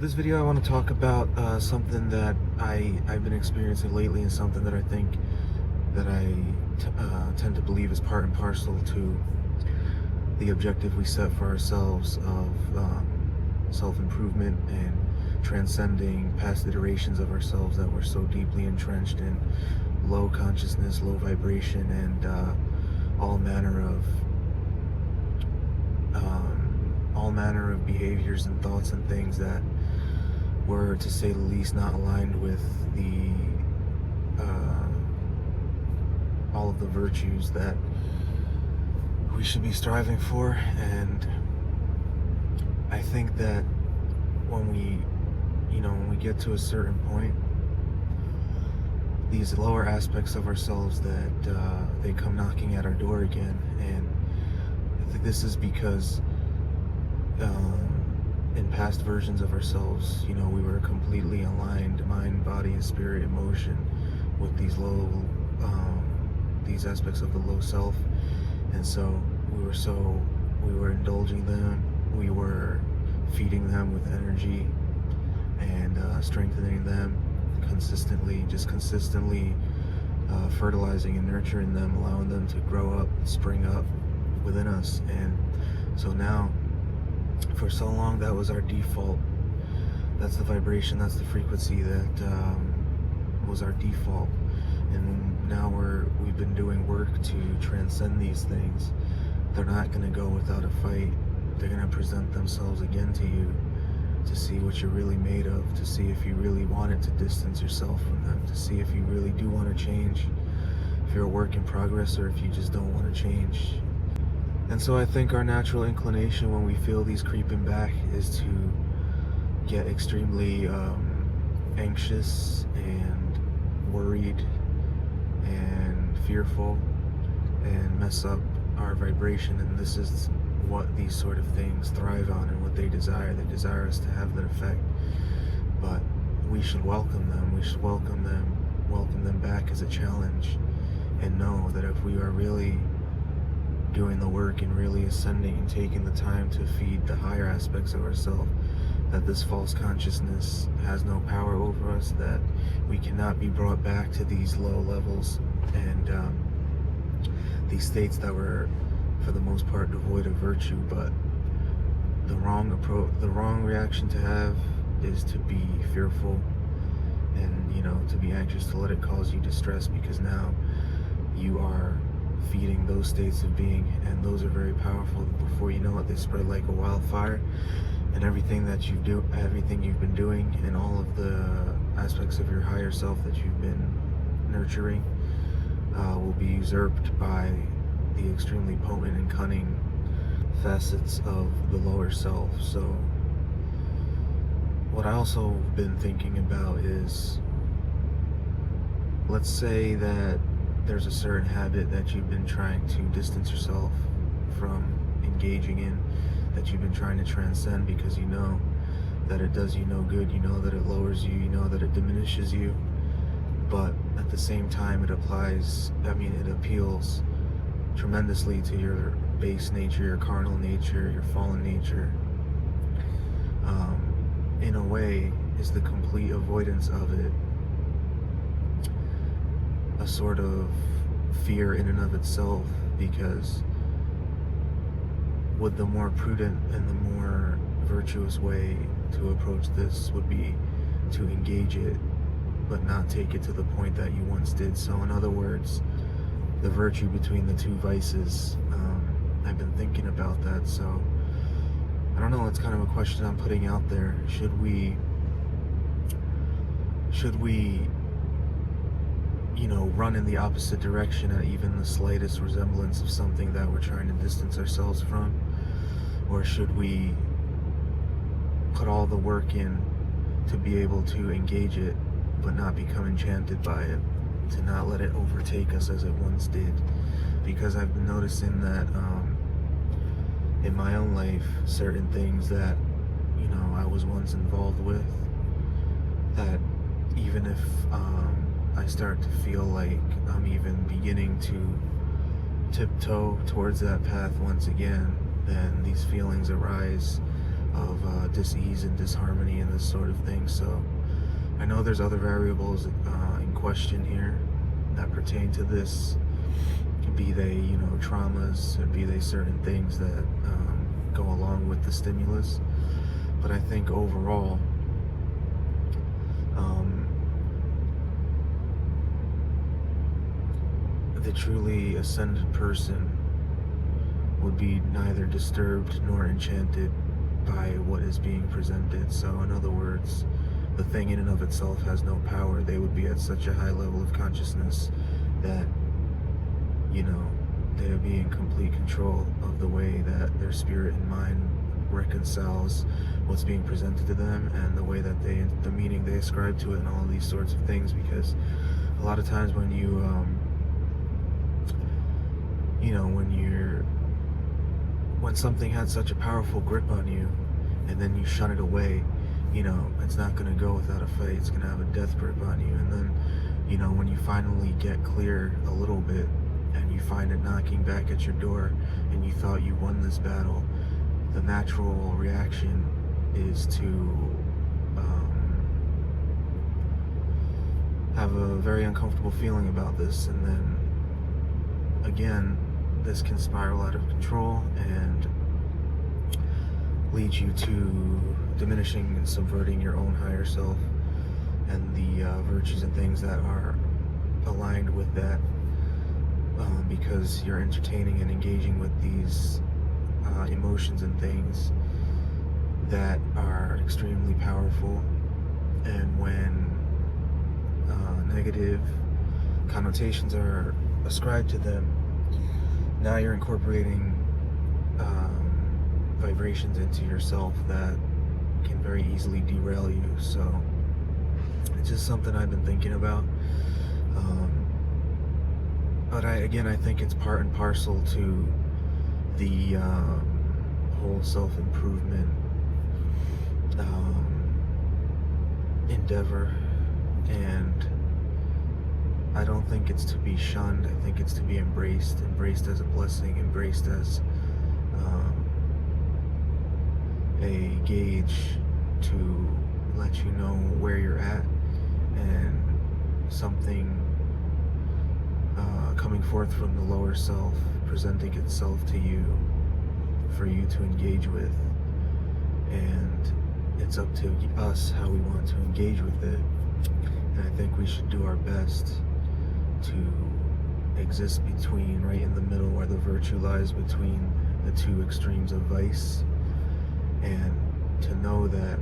this video I want to talk about something that I've been experiencing lately, and something that I think that I tend to believe is part and parcel to the objective we set for ourselves of self-improvement and transcending past iterations of ourselves that were so deeply entrenched in low consciousness, low vibration, and all manner of behaviors and thoughts and things that were, to say the least, not aligned with the all of the virtues that we should be striving for. And I think that when we get to a certain point, these lower aspects of ourselves that they come knocking at our door again. And I think this is because in past versions of ourselves, we were completely aligned, mind, body, spirit, emotion, with these these aspects of the low self. And so we were indulging them, we were feeding them with energy and strengthening them consistently, fertilizing and nurturing them, allowing them to grow up, spring up within us. And so now, for so long, that was our default. That's the vibration, that's the frequency that was our default. And now we've been doing work to transcend these things. They're not going to go without a fight. They're going to present themselves again to you, to see what you're really made of, to see if you really wanted to distance yourself from them, to see if you really do want to change, if you're a work in progress, or if you just don't want to change. And so I think our natural inclination when we feel these creeping back is to get extremely anxious and worried and fearful and mess up our vibration. And this is what these sort of things thrive on and what they desire. They desire us to have that effect. But we should welcome them. We should welcome them back as a challenge, and know that if we are really doing the work and really ascending and taking the time to feed the higher aspects of ourselves, that this false consciousness has no power over us, that we cannot be brought back to these low levels and these states that were, for the most part, devoid of virtue. But the wrong reaction to have is to be fearful and to be anxious, to let it cause you distress, because now you are feeding those states of being, and those are very powerful. Before you know it, they spread like a wildfire, and everything you've been doing, and all of the aspects of your higher self that you've been nurturing will be usurped by the extremely potent and cunning facets of the lower self. So what I also been thinking about is, let's say that there's a certain habit that you've been trying to distance yourself from engaging in, that you've been trying to transcend because you know that it does you no good, you know that it lowers you, you know that it diminishes you. But at the same time, it appeals tremendously to your base nature, your carnal nature, your fallen nature. In a way, is the complete avoidance of it a sort of fear in and of itself? Because would the more prudent and the more virtuous way to approach this would be to engage it, but not take it to the point that you once did. So in other words, the virtue between the two vices. I've been thinking about that. So I don't know, it's kind of a question I'm putting out there. Should we run in the opposite direction at even the slightest resemblance of something that we're trying to distance ourselves from? Or should we put all the work in to be able to engage it, but not become enchanted by it, to not let it overtake us as it once did? Because I've been noticing that in my own life, certain things that I was once involved with, that even if I start to feel like I'm even beginning to tiptoe towards that path once again, then these feelings arise of dis-ease and disharmony and this sort of thing. So I know there's other variables in question here that pertain to this, be they, traumas, or be they certain things that go along with the stimulus. But I think overall, the truly ascended person would be neither disturbed nor enchanted by what is being presented. So in other words, the thing in and of itself has no power. They would be at such a high level of consciousness that, they would be in complete control of the way that their spirit and mind reconciles what's being presented to them, and the way that the meaning they ascribe to it, and all these sorts of things. Because a lot of times when when something had such a powerful grip on you, and then you shun it away, it's not going to go without a fight. It's going to have a death grip on you. And then, when you finally get clear a little bit, and you find it knocking back at your door, and you thought you won this battle, the natural reaction is to have a very uncomfortable feeling about this. And then, again, this can spiral out of control and lead you to diminishing and subverting your own higher self and the virtues and things that are aligned with that, because you're entertaining and engaging with these emotions and things that are extremely powerful. And when negative connotations are ascribed to them, now you're incorporating vibrations into yourself that can very easily derail you. So it's just something I've been thinking about. But I think it's part and parcel to the whole self-improvement endeavor, and I don't think it's to be shunned. I think it's to be embraced as a blessing, embraced as a gauge to let you know where you're at, and something coming forth from the lower self, presenting itself to you for you to engage with. And it's up to us how we want to engage with it. And I think we should do our best to exist between, right in the middle, where the virtue lies between the two extremes of vice, and to know that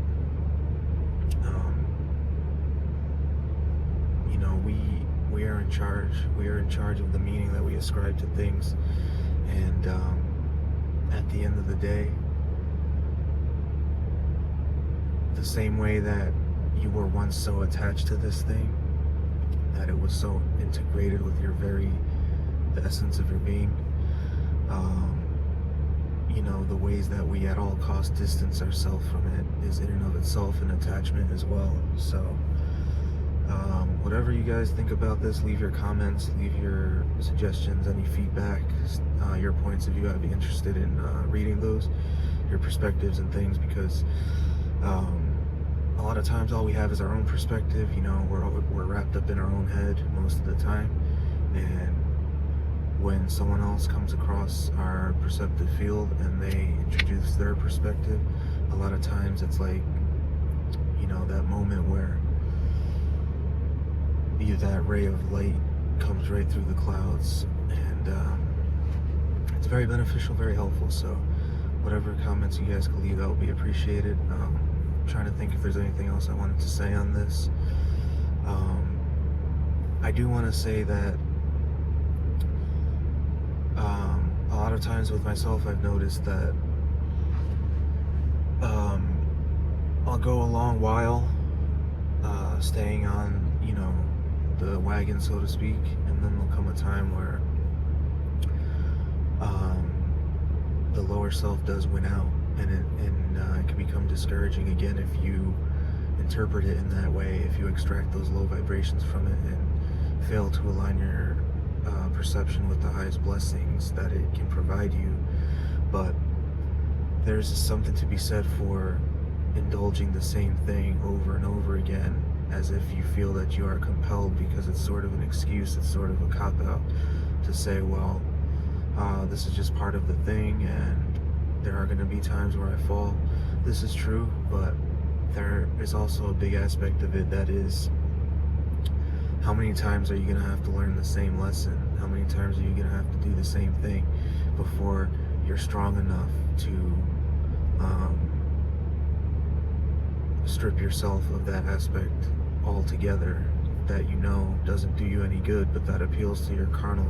we are in charge. We are in charge of the meaning that we ascribe to things. And at the end of the day, the same way that you were once so attached to this thing, that it was so integrated with the essence of your being, the ways that we at all costs distance ourselves from it is in and of itself an attachment as well. So whatever you guys think about this, leave your comments, leave your suggestions, any feedback, your points of view. I'd be interested in reading those, your perspectives and things, because a lot of times all we have is our own perspective. We're wrapped up in our own head most of the time, and when someone else comes across our perceptive field and they introduce their perspective, a lot of times it's like, that moment where that ray of light comes right through the clouds, and it's very beneficial, very helpful. So whatever comments you guys can leave, that will be appreciated. I'm trying to think if there's anything else I wanted to say on this. I do want to say that a lot of times with myself, I've noticed that I'll go a long while staying on, the wagon, so to speak, and then there'll come a time where the lower self does win out, and it can become discouraging again if you interpret it in that way, if you extract those low vibrations from it and fail to align your perception with the highest blessings that it can provide you. But there's something to be said for indulging the same thing over and over again, as if you feel that you are compelled, because it's sort of an excuse, it's sort of a cop-out to say, well, this is just part of the thing, and there are going to be times where I fall. This is true, but there is also a big aspect of it that is, how many times are you going to have to learn the same lesson? How many times are you going to have to do the same thing before you're strong enough to strip yourself of that aspect altogether, that you know doesn't do you any good, but that appeals to your carnal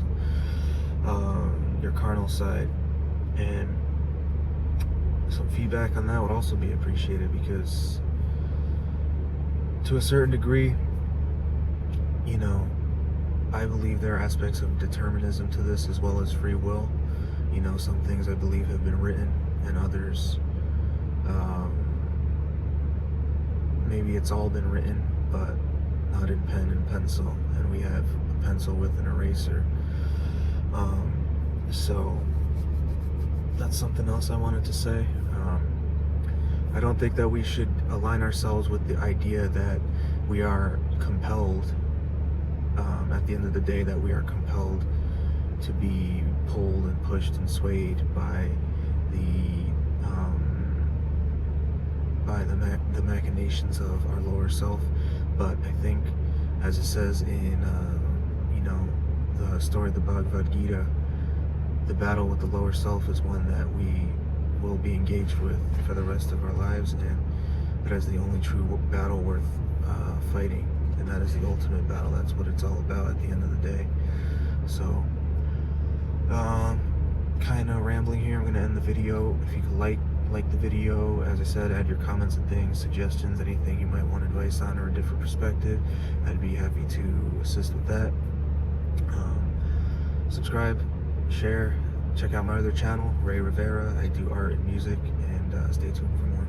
side? And some feedback on that would also be appreciated, because to a certain degree, you know, I believe there are aspects of determinism to this as well as free will. You know, some things I believe have been written, and others, maybe it's all been written, but not in pen and pencil, and we have a pencil with an eraser. So that's something else I wanted to say. I don't think that we should align ourselves with the idea that we are compelled, at the end of the day, that we are compelled to be pulled and pushed and swayed by the machinations of our lower self. But I think, as it says in the story of the Bhagavad Gita, the battle with the lower self is one that we will be engaged with for the rest of our lives, and that is the only true battle worth fighting, and that is the ultimate battle. That's what it's all about at the end of the day. So kind of rambling here. I'm going to end the video. If you could like the video, as I said, add your comments and things, suggestions, anything you might want advice on or a different perspective, I'd be happy to assist with that. Subscribe, share, check out my other channel, Ray Rivera. I do art and music, and stay tuned for more.